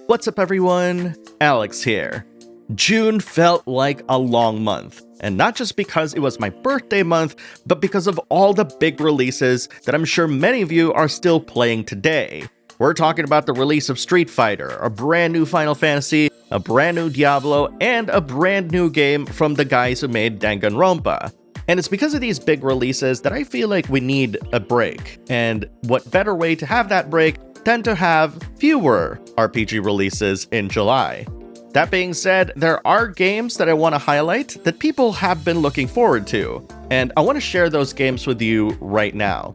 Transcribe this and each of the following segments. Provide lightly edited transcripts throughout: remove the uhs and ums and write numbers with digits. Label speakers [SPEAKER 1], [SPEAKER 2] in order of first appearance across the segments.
[SPEAKER 1] What's up everyone? Alex here. June felt like a long month, and not just because it was my birthday month, but because of all the big releases that I'm sure many of you are still playing today. We're talking about the release of Street Fighter, a brand new Final Fantasy, a brand new Diablo, and a brand new game from the guys who made Danganronpa. And it's because of these big releases that I feel like we need a break. And what better way to have that break than to have fewer RPG releases in July. That being said, there are games that I want to highlight that people have been looking forward to, and I want to share those games with you right now.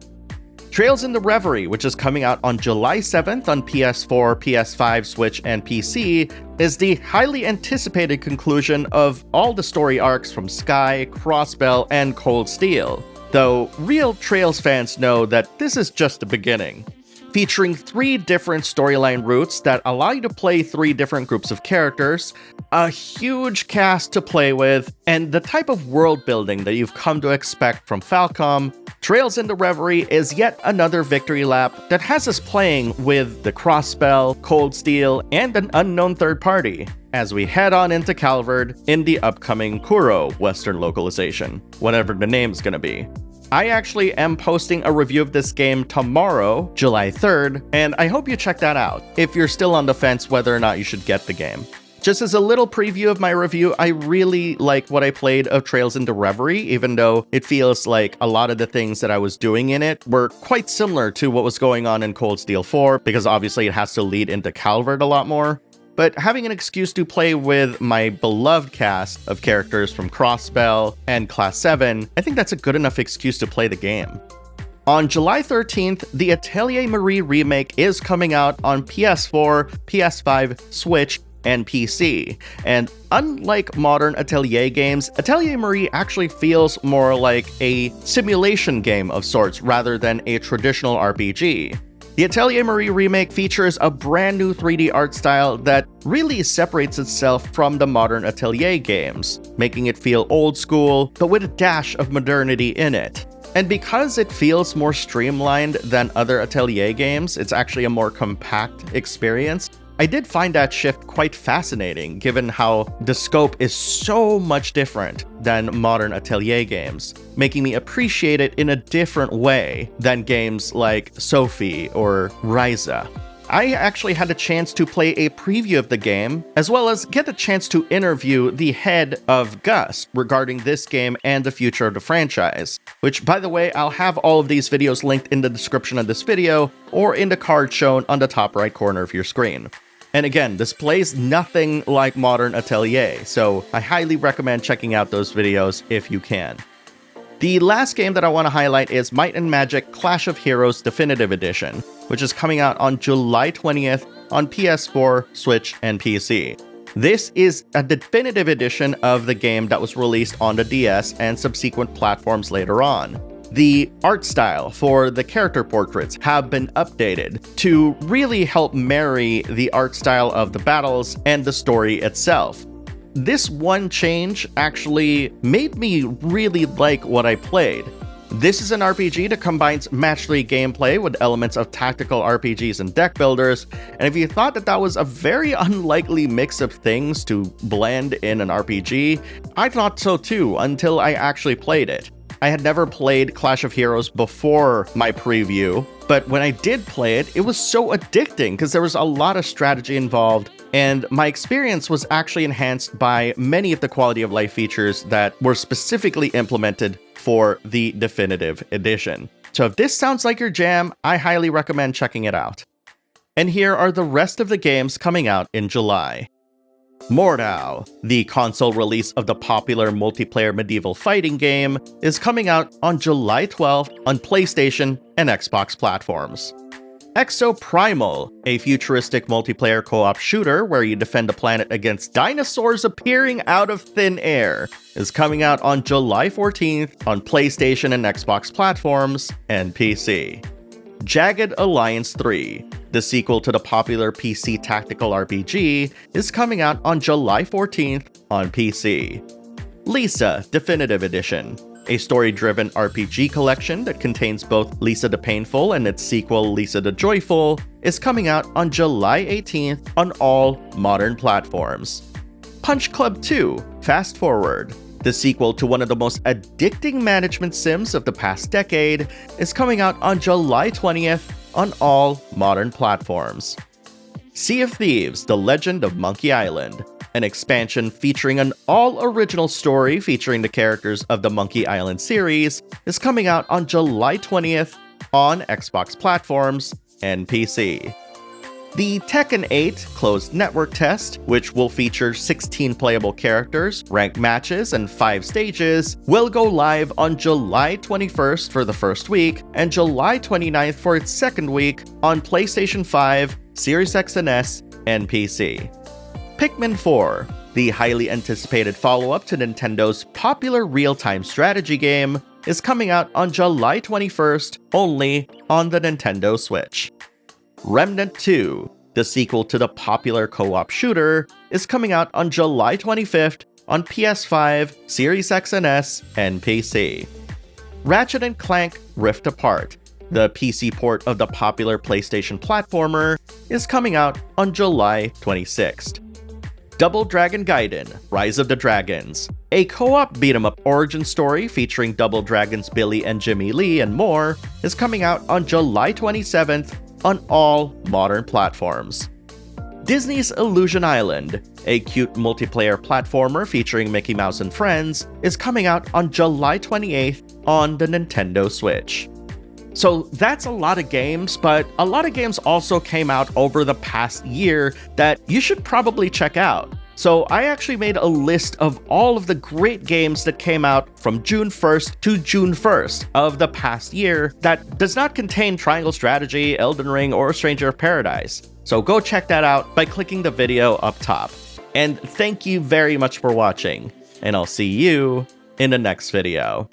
[SPEAKER 1] Trails in the Reverie, which is coming out on July 7th on PS4, PS5, Switch, and PC, is the highly anticipated conclusion of all the story arcs from Sky, Crossbell, and Cold Steel, though real Trails fans know that this is just the beginning. Featuring 3 different storyline routes that allow you to play 3 different groups of characters, a huge cast to play with, and the type of world building that you've come to expect from Falcom, Trails in the Reverie is yet another victory lap that has us playing with the Crossbell, Cold Steel, and an unknown third party, as we head on into Calvard in the upcoming Kuro Western localization, whatever the name's gonna be. I actually am posting a review of this game tomorrow, July 3rd, and I hope you check that out if you're still on the fence whether or not you should get the game. Just as a little preview of my review, I really like what I played of Trails in the Reverie, even though it feels like a lot of the things that I was doing in it were quite similar to what was going on in Cold Steel 4, because obviously it has to lead into Calvard a lot more. But having an excuse to play with my beloved cast of characters from Crossbell and Class 7, I think that's a good enough excuse to play the game. On July 13th, the Atelier Remake is coming out on PS4, PS5, Switch, and PC. And unlike modern Atelier games, Atelier Marie actually feels more like a simulation game of sorts rather than a traditional RPG. The Atelier Marie Remake features a brand new 3D art style that really separates itself from the modern Atelier games, making it feel old school, but with a dash of modernity in it. And because it feels more streamlined than other Atelier games, it's actually a more compact experience. I did find that shift quite fascinating, given how the scope is so much different than modern Atelier games, making me appreciate it in a different way than games like Sophie or Ryza. I actually had a chance to play a preview of the game, as well as get a chance to interview the head of Gus regarding this game and the future of the franchise, which, by the way, I'll have all of these videos linked in the description of this video or in the card shown on the top right corner of your screen. And again, this plays nothing like modern Atelier, so I highly recommend checking out those videos if you can. The last game that I want to highlight is Might and Magic Clash of Heroes Definitive Edition, which is coming out on July 20th on PS4, Switch, and PC. This is a definitive edition of the game that was released on the DS and subsequent platforms later on. The art style for the character portraits have been updated to really help marry the art style of the battles and the story itself. This one change actually made me really like what I played. This is an RPG that combines match 3 gameplay with elements of tactical RPGs and deck builders, and if you thought that that was a very unlikely mix of things to blend in an RPG, I thought so too until I actually played it. I had never played Clash of Heroes before my preview, but when I did play it, it was so addicting because there was a lot of strategy involved, and my experience was actually enhanced by many of the quality of life features that were specifically implemented for the definitive edition. So if this sounds like your jam, I highly recommend checking it out. And here are the rest of the games coming out in July. Mordhau, the console release of the popular multiplayer medieval fighting game, is coming out on July 12th on PlayStation and Xbox platforms. Exoprimal, a futuristic multiplayer co-op shooter where you defend a planet against dinosaurs appearing out of thin air, is coming out on July 14th on PlayStation and Xbox platforms and PC. Jagged Alliance 3, the sequel to the popular PC tactical RPG, is coming out on July 14th on PC. Lisa Definitive Edition, a story-driven RPG collection that contains both Lisa the Painful and its sequel Lisa the Joyful, is coming out on July 18th on all modern platforms. Punch Club 2 Fast Forward, the sequel to one of the most addicting management sims of the past decade, is coming out on July 20th on all modern platforms. Sea of Thieves: The Legend of Monkey Island, an expansion featuring an all-original story featuring the characters of the Monkey Island series, is coming out on July 20th on Xbox platforms and PC. The Tekken 8 closed network test, which will feature 16 playable characters, ranked matches, and 5 stages, will go live on July 21st for the first week and July 29th for its second week on PlayStation 5, Series X and S, and PC. Pikmin 4, the highly anticipated follow-up to Nintendo's popular real-time strategy game, is coming out on July 21st only on the Nintendo Switch. Remnant 2, the sequel to the popular co-op shooter, is coming out on July 25th on PS5, Series X and S, and PC. Ratchet and Clank Rift Apart, the PC port of the popular PlayStation platformer, is coming out on July 26th. Double Dragon Gaiden: Rise of the Dragons, a co-op beat-em-up origin story featuring Double Dragon's Billy and Jimmy Lee and more, is coming out on July 27th on all modern platforms. Disney's Illusion Island, a cute multiplayer platformer featuring Mickey Mouse and friends, is coming out on July 28th on the Nintendo Switch. So that's a lot of games, but a lot of games also came out over the past year that you should probably check out. So I actually made a list of all of the great games that came out from June 1st to June 1st of the past year that does not contain Triangle Strategy, Elden Ring, or Stranger of Paradise. So go check that out by clicking the video up top. And thank you very much for watching, and I'll see you in the next video.